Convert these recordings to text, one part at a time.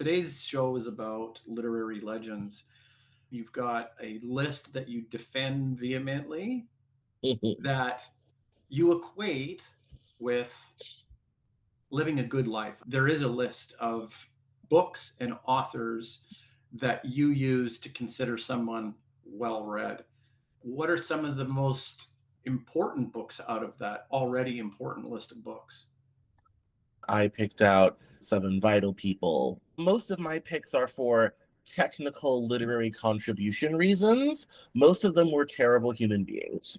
Today's show is about literary legends. You've got a list that you defend vehemently that you equate with living a good life. There is a list of books and authors that you use to consider someone well read. What are some of the most important books out of that already important list of books? I picked out Seven Vital People. Most of my picks are for technical literary contribution reasons. Most of them were terrible human beings.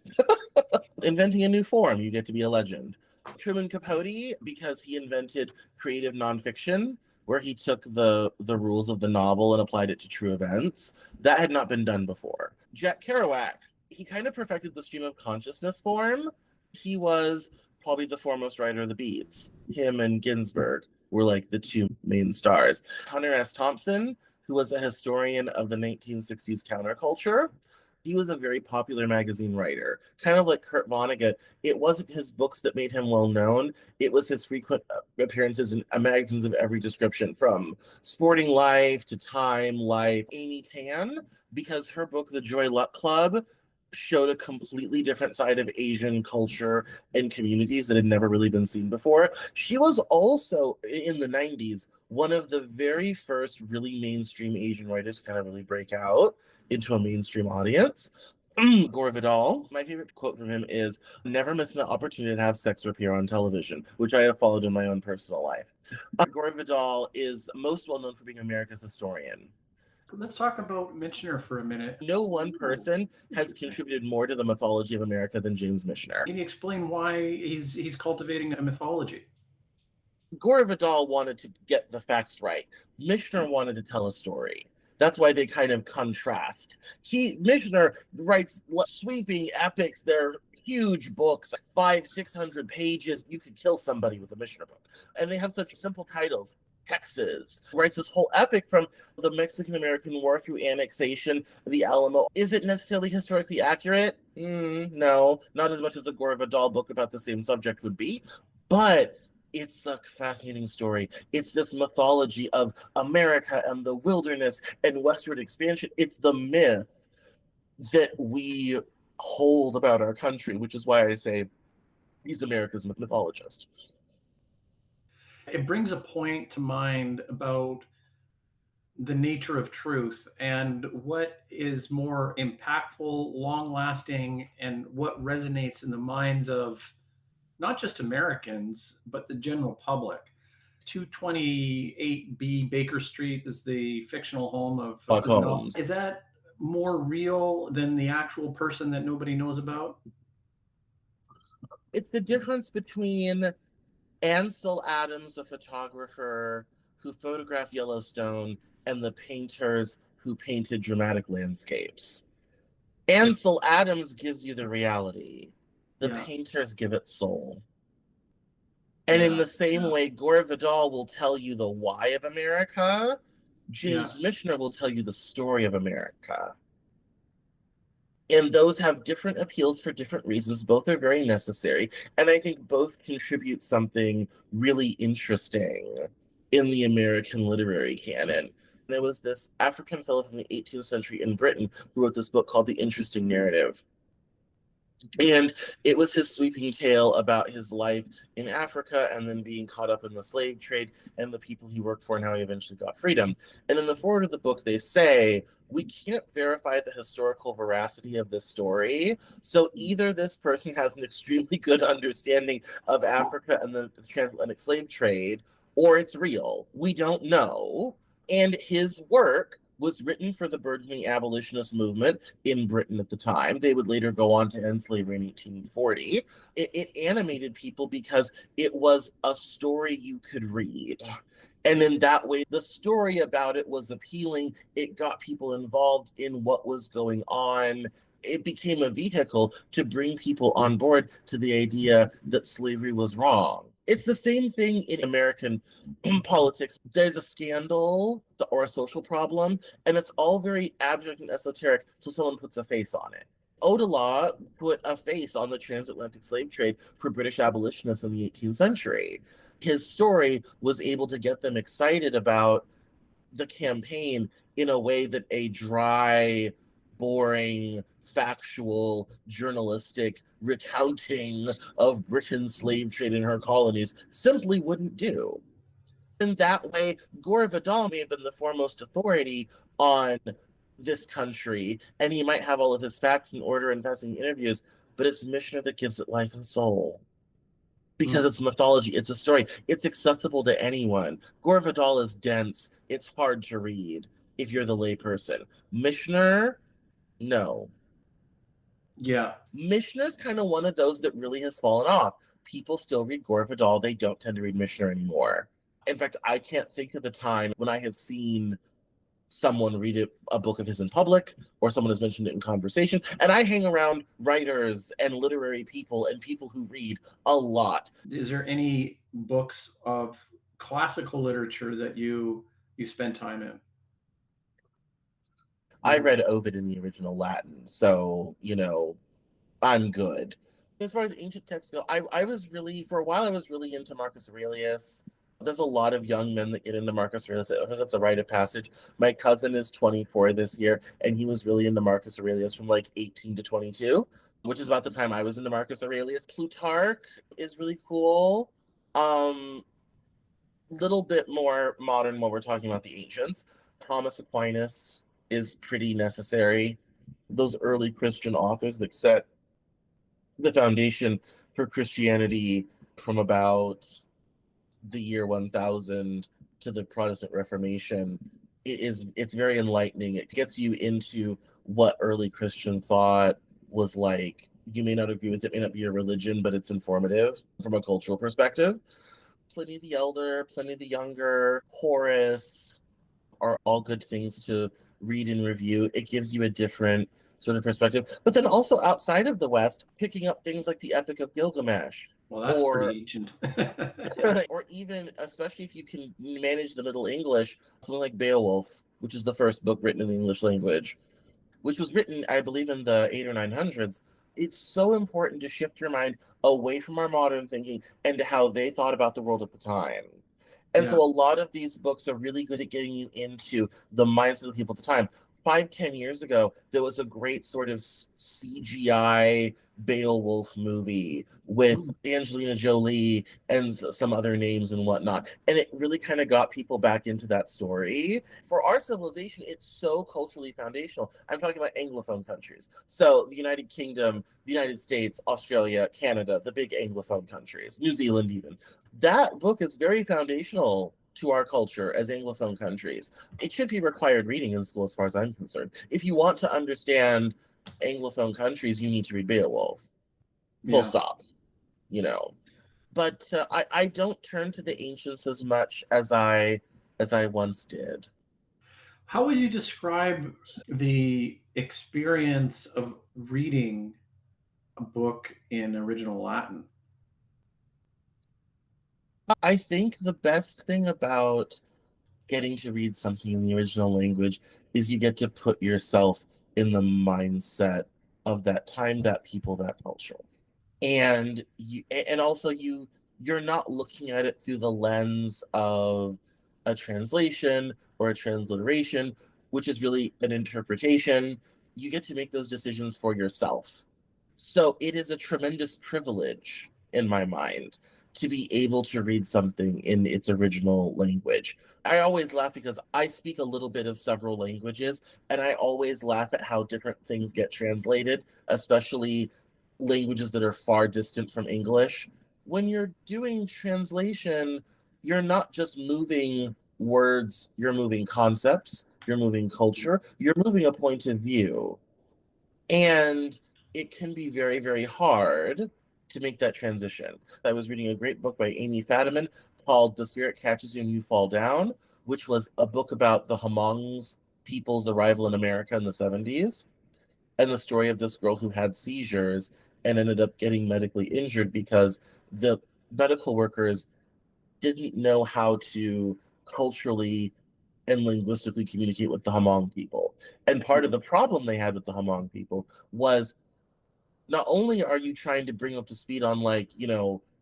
Inventing a new form, you get to be a legend. Truman Capote, because he invented creative nonfiction, where he took the rules of the novel and applied it to true events. That had not been done before. Jack Kerouac, he kind of perfected the stream of consciousness form. He was probably the foremost writer of the Beats. Him and Ginsberg were like the two main stars. Hunter S. Thompson, who was a historian of the 1960s counterculture, he was a very popular magazine writer, kind of like Kurt Vonnegut. It wasn't his books that made him well known. It was his frequent appearances in magazines of every description, from Sporting Life to Time, Life. Amy Tan, because her book, The Joy Luck Club, showed a completely different side of Asian culture and communities that had never really been seen before. She was also, in the 90s, one of the very first really mainstream Asian writers to kind of really break out into a mainstream audience. Gore Vidal, my favorite quote from him is, "Never miss an opportunity to have sex or appear on television," which I have followed in my own personal life. Gore Vidal is most well known for being America's historian. Let's talk about Michener for a minute. No one person has contributed more to the mythology of America than James Michener. Can you explain why he's cultivating a mythology? Gore Vidal wanted to get the facts right. Michener wanted to tell a story. That's why they kind of contrast. Michener writes sweeping epics. They're huge books, like 500-600 pages. You could kill somebody with a Michener book. And they have such simple titles. Texas writes this whole epic from the Mexican-American War through annexation, the Alamo. Is it necessarily historically accurate? No, not as much as a Gore Vidal book about the same subject would be, but it's a fascinating story. It's this mythology of America and the wilderness and westward expansion. It's the myth that we hold about our country, which is why I say he's America's mythologist. It brings a point to mind about the nature of truth and what is more impactful, long lasting, and what resonates in the minds of not just Americans, but the general public. 228B Baker Street is the fictional home of Buck Holmes. Is that more real than the actual person that nobody knows about? It's the difference between Ansel Adams, the photographer who photographed Yellowstone, and the painters who painted dramatic landscapes. Ansel Adams gives you the reality. The painters give it soul. And in the same way, Gore Vidal will tell you the why of America. James Michener will tell you the story of America. And those have different appeals for different reasons. Both are very necessary. And I think both contribute something really interesting in the American literary canon. There was this African fellow from the 18th century in Britain who wrote this book called The Interesting Narrative. And it was his sweeping tale about his life in Africa and then being caught up in the slave trade and the people he worked for and how he eventually got freedom. And in the foreword of the book, they say, we can't verify the historical veracity of this story. So either this person has an extremely good understanding of Africa and the transatlantic slave trade, or it's real. We don't know. And his work was written for the burgeoning abolitionist movement in Britain at the time. They would later go on to end slavery in 1840. It animated people because it was a story you could read. And in that way, the story about it was appealing. It got people involved in what was going on. It became a vehicle to bring people on board to the idea that slavery was wrong. It's the same thing in American politics. There's a scandal or a social problem, and it's all very abstract and esoteric until someone puts a face on it. Odelot put a face on the transatlantic slave trade for British abolitionists in the 18th century. His story was able to get them excited about the campaign in a way that a dry, boring, factual, journalistic recounting of Britain's slave trade in her colonies simply wouldn't do. In that way, Gore Vidal may have been the foremost authority on this country, and he might have all of his facts in order and passing interviews, but it's Mishner that gives it life and soul. Because it's mythology, it's a story, it's accessible to anyone. Gore Vidal is dense, it's hard to read if you're the layperson. Mishner, no. Yeah. Mishner's kind of one of those that really has fallen off. People still read Gore Vidal, they don't tend to read Mishner anymore. In fact, I can't think of a time when I have seen someone read a book of his in public, or someone has mentioned it in conversation. And I hang around writers and literary people and people who read a lot. Is there any books of classical literature that you spend time in? I read Ovid in the original Latin, so I'm good. As far as ancient texts go, I was really, for a while, I was really into Marcus Aurelius. There's a lot of young men that get into Marcus Aurelius. I think that's a rite of passage. My cousin is 24 this year, and he was really into Marcus Aurelius from like 18 to 22, which is about the time I was into Marcus Aurelius. Plutarch is really cool. Little bit more modern when we're talking about the ancients. Thomas Aquinas is pretty necessary. Those early Christian authors that set the foundation for Christianity from about the year 1000 to the Protestant Reformation, it's very enlightening. It gets you into what early Christian thought was like. You may not agree with it, may not be your religion, but it's informative from a cultural perspective. Pliny the Elder, Pliny the Younger, Horace are all good things to read and review. It gives you a different sort of perspective. But then also outside of the West, picking up things like the Epic of Gilgamesh. Well, that's pretty ancient. Or even, especially if you can manage the Middle English, something like Beowulf, which is the first book written in the English language, which was written, I believe, in the 800s or 900s. It's so important to shift your mind away from our modern thinking and to how they thought about the world at the time. And so a lot of these books are really good at getting you into the mindset of the people at the time. 5-10 years ago, there was a great sort of CGI Beowulf movie with Angelina Jolie and some other names and whatnot. And it really kind of got people back into that story. For our civilization, it's so culturally foundational. I'm talking about Anglophone countries. So the United Kingdom, the United States, Australia, Canada, the big Anglophone countries, New Zealand even. That book is very foundational to our culture as Anglophone countries. It should be required reading in school as far as I'm concerned. If you want to understand Anglophone countries, you need to read Beowulf. Full stop. But I don't turn to the ancients as much as I once did. How would you describe the experience of reading a book in original Latin? I think the best thing about getting to read something in the original language is you get to put yourself in the mindset of that time, that people, that culture. And you're not looking at it through the lens of a translation or a transliteration, which is really an interpretation. You get to make those decisions for yourself. So it is a tremendous privilege in my mind to be able to read something in its original language. I always laugh because I speak a little bit of several languages, and I always laugh at how different things get translated, especially languages that are far distant from English. When you're doing translation, you're not just moving words, you're moving concepts, you're moving culture, you're moving a point of view. And it can be very, very hard to make that transition. I was reading a great book by Amy Fadiman called The Spirit Catches You and You Fall Down, which was a book about the Hmongs people's arrival in America in the 70s, and the story of this girl who had seizures and ended up getting medically injured because the medical workers didn't know how to culturally and linguistically communicate with the Hmong people. And part of the problem they had with the Hmong people was not only are you trying to bring up to speed on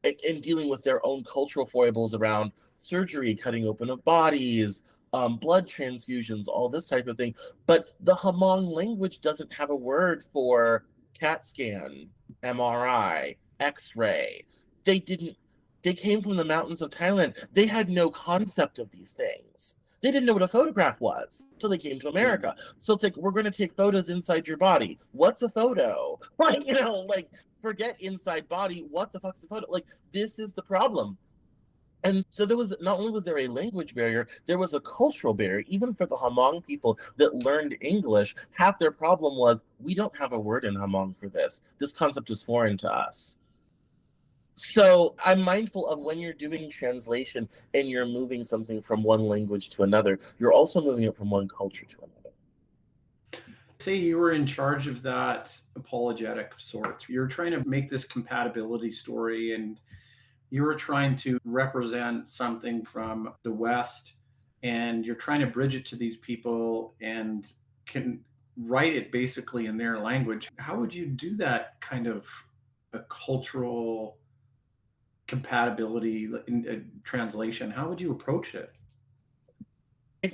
and dealing with their own cultural foibles around surgery, cutting open of bodies, blood transfusions, all this type of thing. But the Hmong language doesn't have a word for CAT scan, MRI, X-ray. They didn't. They came from the mountains of Thailand. They had no concept of these things. They didn't know what a photograph was until they came to America. So it's like, we're going to take photos inside your body. What's a photo? Like, like, forget inside body. What the fuck is a photo? Like, this is the problem. And so there was, not only was there a language barrier, there was a cultural barrier. Even for the Hmong people that learned English, half their problem was, we don't have a word in Hmong for this. This concept is foreign to us. So I'm mindful of, when you're doing translation and you're moving something from one language to another, you're also moving it from one culture to another. Say you were in charge of that apologetic of sorts. You're trying to make this compatibility story, and you were trying to represent something from the West, and you're trying to bridge it to these people and can write it basically in their language. How would you do that kind of a cultural compatibility in translation? How would you approach it?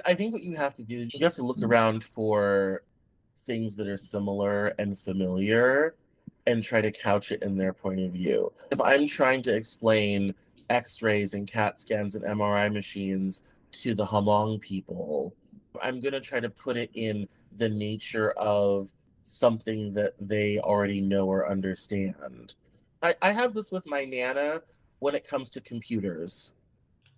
I think what you have to do is you have to look around for things that are similar and familiar and try to couch it in their point of view. If I'm trying to explain X-rays and CAT scans and MRI machines to the Hmong people, I'm going to try to put it in the nature of something that they already know or understand. I have this with my Nana when it comes to computers.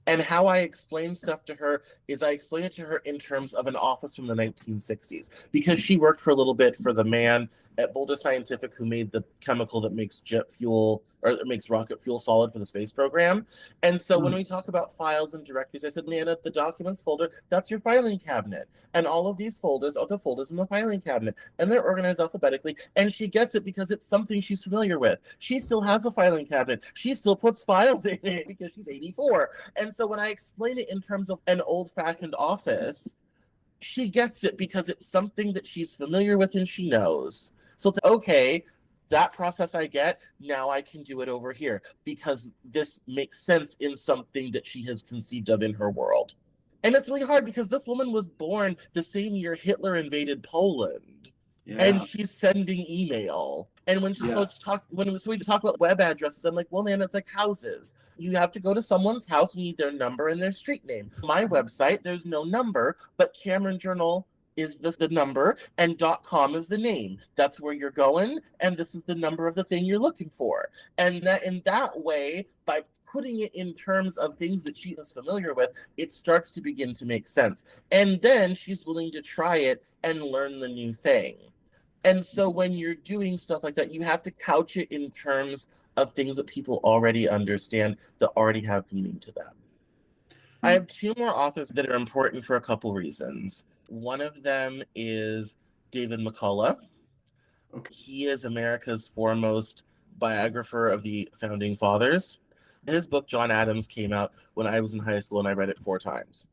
And how I explain stuff to her is, I explain it to her in terms of an office from the 1960s, because she worked for a little bit for the man at Boulder Scientific who made the chemical that makes jet fuel, or that makes rocket fuel solid for the space program. And so when we talk about files and directories, I said, Nana, the documents folder, that's your filing cabinet. And all of these folders are the folders in the filing cabinet, and they're organized alphabetically. And she gets it because it's something she's familiar with. She still has a filing cabinet. She still puts files in it because she's 84. And so when I explain it in terms of an old-fashioned office, she gets it because it's something that she's familiar with and she knows. So it's okay, that process I get, now I can do it over here because this makes sense in something that she has conceived of in her world. And it's really hard because this woman was born the same year Hitler invaded Poland. Yeah. And she's sending email. And when we talk about web addresses, I'm like, well, man, it's like houses. You have to go to someone's house, you need their number and their street name. My website, there's no number, but Cameron Journal is the number, and .com is the name. That's where you're going, and this is the number of the thing you're looking for. And that, in that way, by putting it in terms of things that she is familiar with, it starts to begin to make sense. And then she's willing to try it and learn the new thing. And so when you're doing stuff like that, you have to couch it in terms of things that people already understand, that already have meaning to them. I have two more authors that are important for a couple reasons. One of them is David McCullough. Okay. He is America's foremost biographer of the Founding Fathers. His book, John Adams, came out when I was in high school, and I read it 4 times.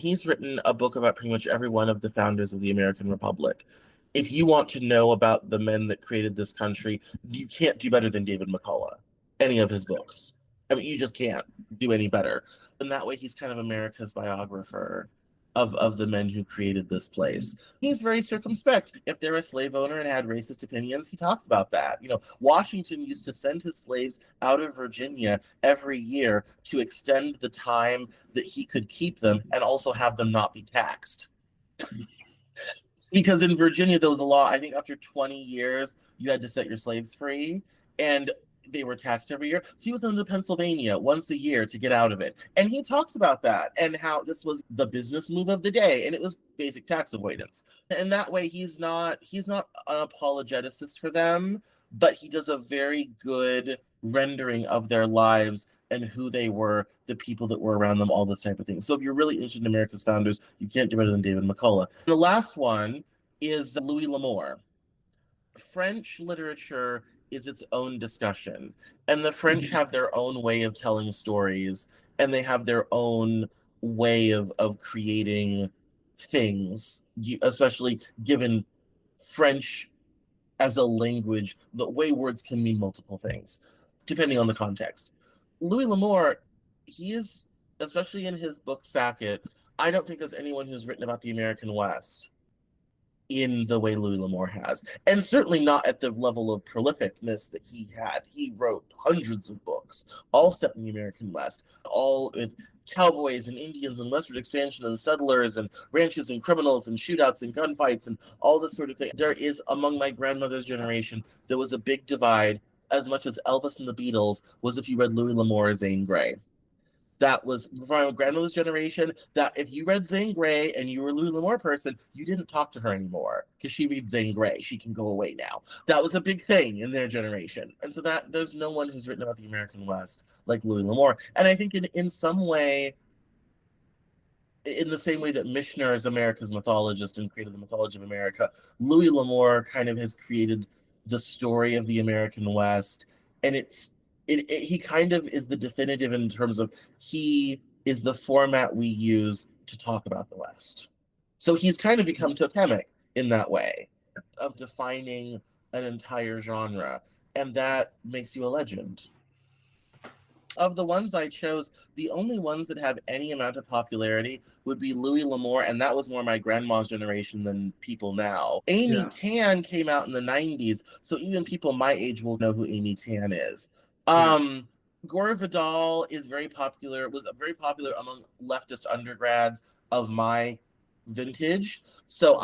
He's written a book about pretty much every one of the founders of the American Republic. If you want to know about the men that created this country, you can't do better than David McCullough, any of his books. I mean, you just can't do any better. And that way, he's kind of America's biographer of the men who created this place. He's very circumspect. If they're a slave owner and had racist opinions, he talks about that. Washington used to send his slaves out of Virginia every year to extend the time that he could keep them and also have them not be taxed. Because in Virginia, there was a law, I think after 20 years, you had to set your slaves free, and they were taxed every year. So he was into Pennsylvania once a year to get out of it. And he talks about that and how this was the business move of the day, and it was basic tax avoidance. And that way, he's not an apologeticist for them, but he does a very good rendering of their lives and who they were, the people that were around them, all this type of thing. So if you're really interested in America's founders, you can't do better than David McCullough. The last one is Louis L'Amour. French literature is its own discussion, and the French have their own way of telling stories, and they have their own way of creating things, especially given French as a language, the way words can mean multiple things, depending on the context. Louis L'Amour, he is, especially in his book Sackett, I don't think there's anyone who's written about the American West in the way Louis L'Amour has, and certainly not at the level of prolificness that he had. He wrote hundreds of books, all set in the American West, all with cowboys and Indians and westward expansion and settlers and ranches and criminals and shootouts and gunfights and all this sort of thing. There is, among my grandmother's generation, there was a big divide, as much as Elvis and the Beatles was if you read Louis L'Amour or Zane Grey. That was from my grandmother's generation, that if you read Zane Grey and you were a Louis L'Amour person, you didn't talk to her anymore because she reads Zane Grey. She can go away now. That was a big thing in their generation. And so that there's no one who's written about the American West like Louis L'Amour. And I think in some way, in the same way that Mishner is America's mythologist and created the mythology of America, Louis L'Amour kind of has created the story of the American West. And he kind of is the definitive in terms of he is the format we use to talk about the West. So he's kind of become totemic in that way of defining an entire genre. And that makes you a legend. Of the ones I chose, the only ones that have any amount of popularity would be Louis L'Amour, and that was more my grandma's generation than people now. Amy Tan came out in the 90s, so even people my age will know who Amy Tan is. Gore Vidal is very popular, was very popular among leftist undergrads of my vintage. So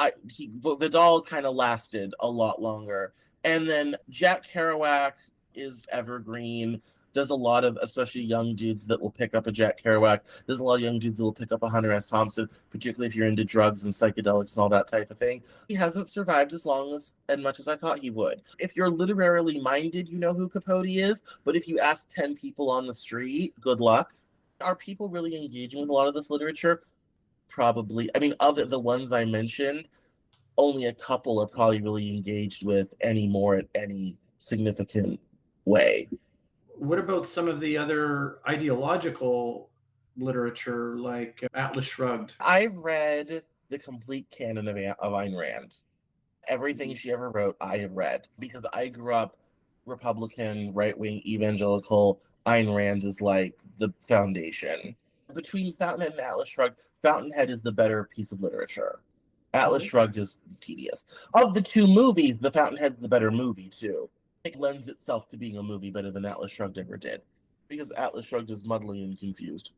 Vidal kind of lasted a lot longer. And then Jack Kerouac is evergreen. There's a lot of, especially young dudes, that will pick up a Jack Kerouac. There's a lot of young dudes that will pick up a Hunter S. Thompson, particularly if you're into drugs and psychedelics and all that type of thing. He hasn't survived as long as and much as I thought he would. If you're literarily minded, you know who Capote is. But if you ask 10 people on the street, good luck. Are people really engaging with a lot of this literature? Probably. I mean, of the ones I mentioned, only a couple are probably really engaged with any more in any significant way. What about some of the other ideological literature like Atlas Shrugged? I read the complete canon of Ayn Rand. Everything she ever wrote, I have read because I grew up Republican, right-wing, evangelical. Ayn Rand is like the foundation. Between Fountainhead and Atlas Shrugged, Fountainhead is the better piece of literature. Atlas Shrugged is tedious. Of the two movies, the Fountainhead's the better movie too. It lends itself to being a movie better than Atlas Shrugged ever did, because Atlas Shrugged is muddling and confused,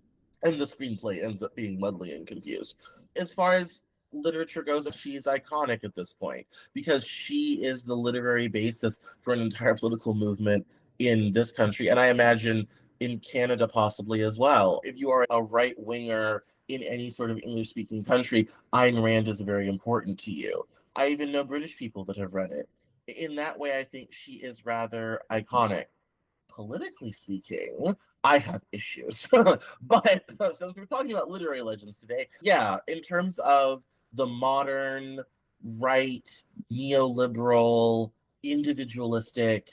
and the screenplay ends up being muddling and confused. As far as literature goes, she's iconic at this point because she is the literary basis for an entire political movement in this country, and I imagine in Canada possibly as well. If you are a right-winger in any sort of English-speaking country, Ayn Rand is very important to you. I even know British people that have read it. In that way, I think she is rather iconic. Politically speaking, I have issues. But since we're talking about literary legends today, yeah, in terms of the modern, right, neoliberal, individualistic,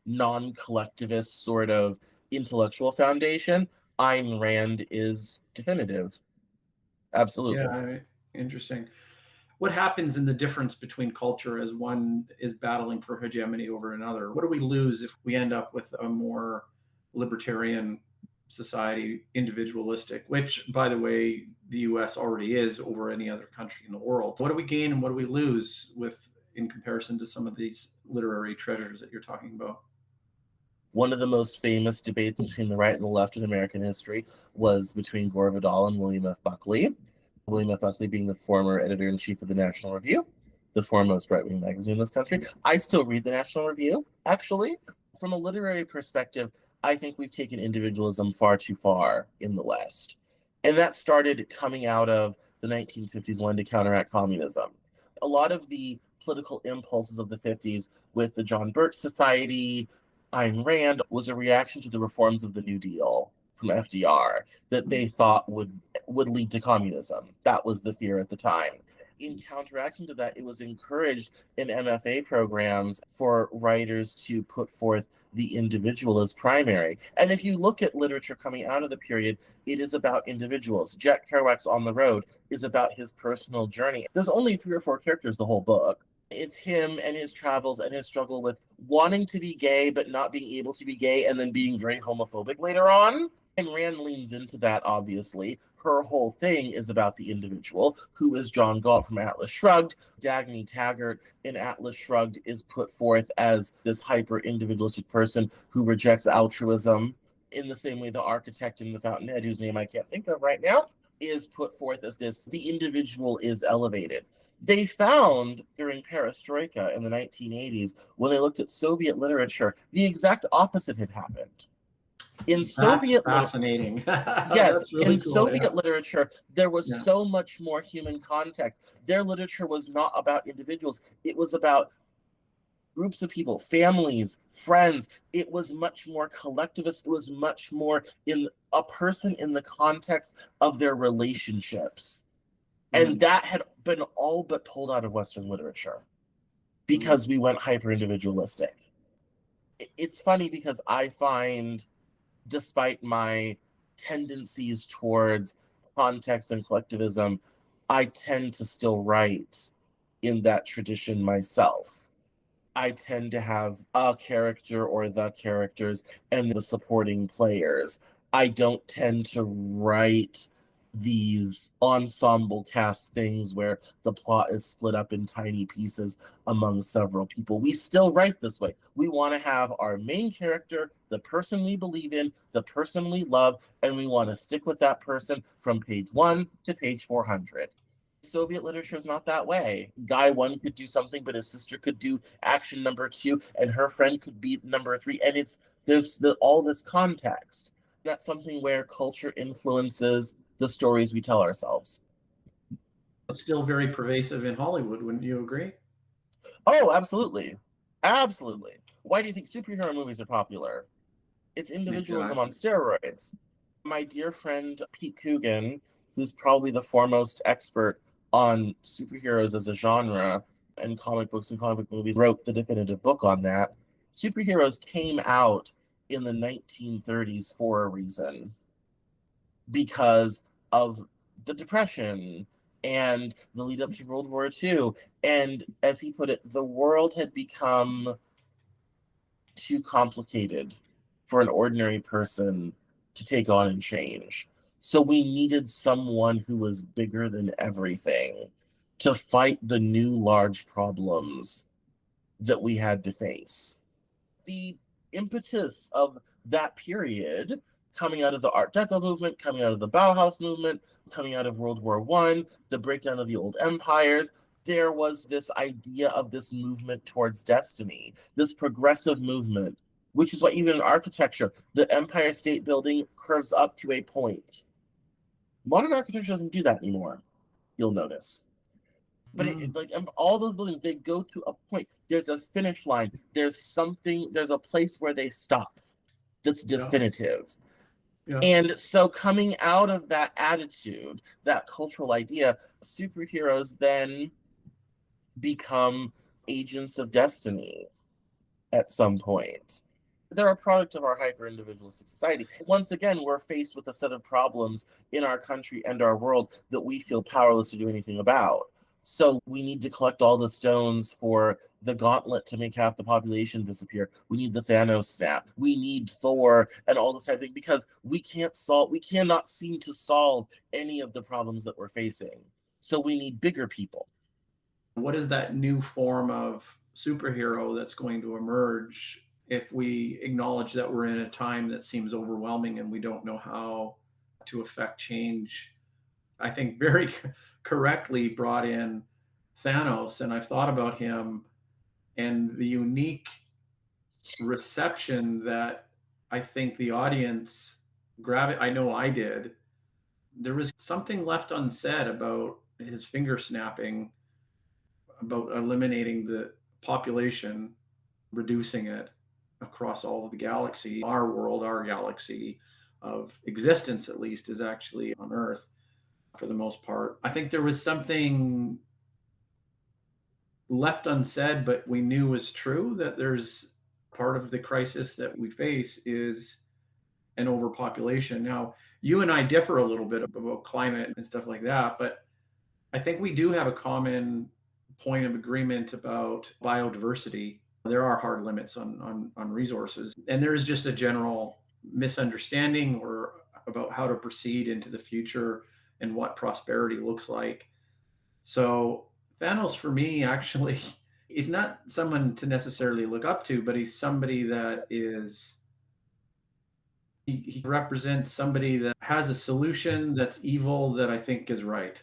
non-collectivist sort of intellectual foundation, Ayn Rand is definitive. Absolutely. Yeah, interesting. What happens in the difference between culture as one is battling for hegemony over another? What do we lose if we end up with a more libertarian society, individualistic, which, by the way, the US already is over any other country in the world? What do we gain and what do we lose with in comparison to some of these literary treasures that you're talking about? One of the most famous debates between the right and the left in American history was between Gore Vidal and William F. Buckley. William F. Buckley being the former editor-in-chief of the National Review, the foremost right-wing magazine in this country. I still read the National Review, actually. From a literary perspective, I think we've taken individualism far too far in the West. And that started coming out of the 1950s wanting to counteract communism. A lot of the political impulses of the 50s with the John Birch Society, Ayn Rand, was a reaction to the reforms of the New Deal from FDR that they thought would lead to communism. That was the fear at the time. In counteracting to that, it was encouraged in MFA programs for writers to put forth the individual as primary. And if you look at literature coming out of the period, it is about individuals. Jack Kerouac's On the Road is about his personal journey. There's only 3 or 4 characters the whole book. It's him and his travels and his struggle with wanting to be gay but not being able to be gay and then being very homophobic later on. And Rand leans into that, obviously. her whole thing is about the individual, who is John Galt from Atlas Shrugged. Dagny Taggart in Atlas Shrugged is put forth as this hyper-individualistic person who rejects altruism, in the same way the architect in The Fountainhead, whose name I can't think of right now, is put forth as this, the individual is elevated. They found during perestroika in the 1980s, when they looked at Soviet literature, the exact opposite had happened. In That's Soviet fascinating. yes, That's really in cool. Yeah. Soviet literature, there was Yeah. so much more human contact. Their literature was not about individuals, it was about groups of people, families, friends. It was much more collectivist. It was much more in a person in the context of their relationships. And that had been all but pulled out of Western literature because we went hyper individualistic. It's funny because I find, despite my tendencies towards context and collectivism, I tend to still write in that tradition myself. I tend to have a character or the characters and the supporting players. I don't tend to write these ensemble cast things where the plot is split up in tiny pieces among several people. We still write this way. We want to have our main character, the person we believe in, the person we love, and we want to stick with that person from page 1 to page 400. Soviet literature is not that way. Guy 1 could do something, but his sister could do action number 2, and her friend could be number 3, and there's all this context. That's something where culture influences the stories we tell ourselves. It's still very pervasive in Hollywood, wouldn't you agree? Oh, absolutely. Absolutely. Why do you think superhero movies are popular? It's individualism on steroids. My dear friend Pete Coogan, who's probably the foremost expert on superheroes as a genre and comic books and comic book movies, wrote the definitive book on that. Superheroes came out in the 1930s for a reason, because of the Depression and the lead up to World War II. And as he put it, the world had become too complicated for an ordinary person to take on and change. So we needed someone who was bigger than everything to fight the new large problems that we had to face. The impetus of that period, coming out of the Art Deco movement, coming out of the Bauhaus movement, coming out of World War I, the breakdown of the old empires, there was this idea of this movement towards destiny, this progressive movement, which is why even in architecture, the Empire State Building curves up to a point. Modern architecture doesn't do that anymore, you'll notice. But like all those buildings, they go to a point. There's a finish line. There's something, there's a place where they stop that's definitive. Yeah. And so coming out of that attitude, that cultural idea, superheroes then become agents of destiny at some point. They're a product of our hyper-individualistic society. Once again, we're faced with a set of problems in our country and our world that we feel powerless to do anything about. So we need to collect all the stones for the gauntlet to make half the population disappear. We need the Thanos snap. We need Thor and all this type of thing, because we cannot seem to solve any of the problems that we're facing. So we need bigger people. What is that new form of superhero that's going to emerge if we acknowledge that we're in a time that seems overwhelming and we don't know how to affect change? I think very correctly brought in Thanos, and I've thought about him and the unique reception that I think the audience I know I did. There was something left unsaid about his finger snapping, about eliminating the population, reducing it across all of the galaxy. Our world, our galaxy of existence, at least, is actually on Earth for the most part. I think there was something left unsaid, but we knew was true, that there's part of the crisis that we face is an overpopulation. Now, you and I differ a little bit about climate and stuff like that, but I think we do have a common point of agreement about biodiversity. There are hard limits on resources, and there is just a general misunderstanding or about how to proceed into the future and what prosperity looks like. So Thanos for me actually is not someone to necessarily look up to, but he's somebody that is he represents somebody that has a solution that's evil that I think is right.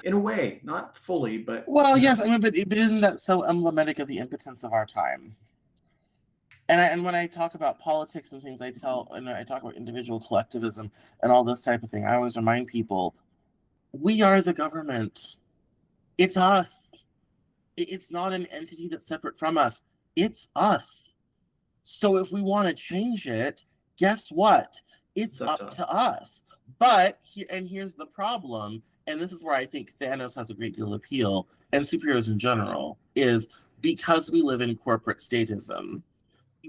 In a way, not fully, but Well, yes, I mean, but isn't that so emblematic of the impotence of our time? And when I talk about politics and things, I talk about individual collectivism and all this type of thing. I always remind people, we are the government. It's us. It's not an entity that's separate from us. It's us. So if we want to change it, guess what? It's up to us. But here's the problem, and this is where I think Thanos has a great deal of appeal, and superheroes in general, is because we live in corporate statism.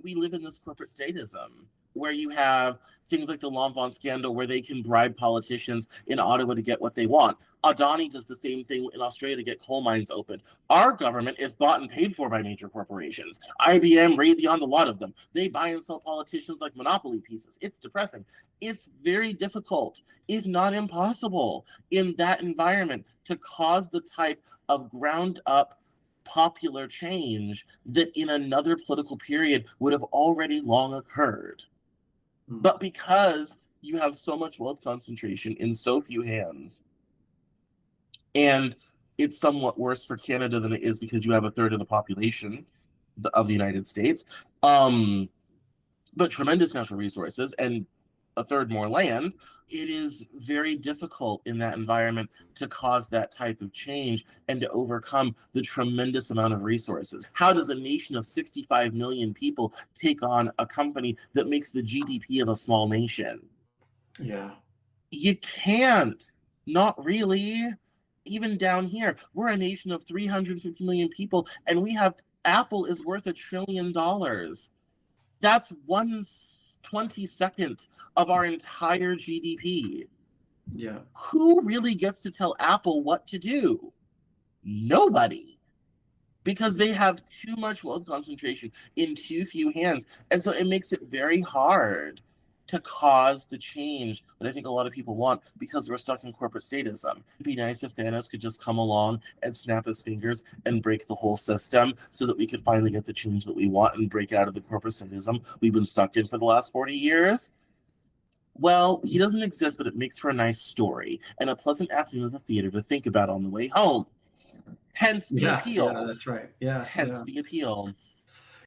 We live in this corporate statism where you have things like the L'Enfant scandal where they can bribe politicians in Ottawa to get what they want. Adani does the same thing in Australia to get coal mines open. Our government is bought and paid for by major corporations. IBM, Raytheon, a lot of them. They buy and sell politicians like monopoly pieces. It's depressing. It's very difficult, if not impossible, in that environment to cause the type of ground up popular change that in another political period would have already long occurred. But because you have so much wealth concentration in so few hands, and it's somewhat worse for Canada than it is because you have a third of the population of the United States, but tremendous natural resources and a third more land, it is very difficult in that environment to cause that type of change and to overcome the tremendous amount of resources. How does a nation of 65 million people take on a company that makes the GDP of a small nation? Yeah. You can't. Not really. Even down here, we're a nation of 350 million people, and we have Apple is worth $1 trillion. That's 1/22 of our entire GDP. Yeah. Who really gets to tell Apple what to do? Nobody. Because they have too much wealth concentration in too few hands. And so it makes it very hard to cause the change that I think a lot of people want because we're stuck in corporate statism. It'd be nice if Thanos could just come along and snap his fingers and break the whole system so that we could finally get the change that we want and break out of the corporate statism we've been stuck in for the last 40 years. Well, he doesn't exist, but it makes for a nice story and a pleasant afternoon at the theater to think about on the way home. Hence the appeal. Yeah, that's right. Yeah. Hence the appeal.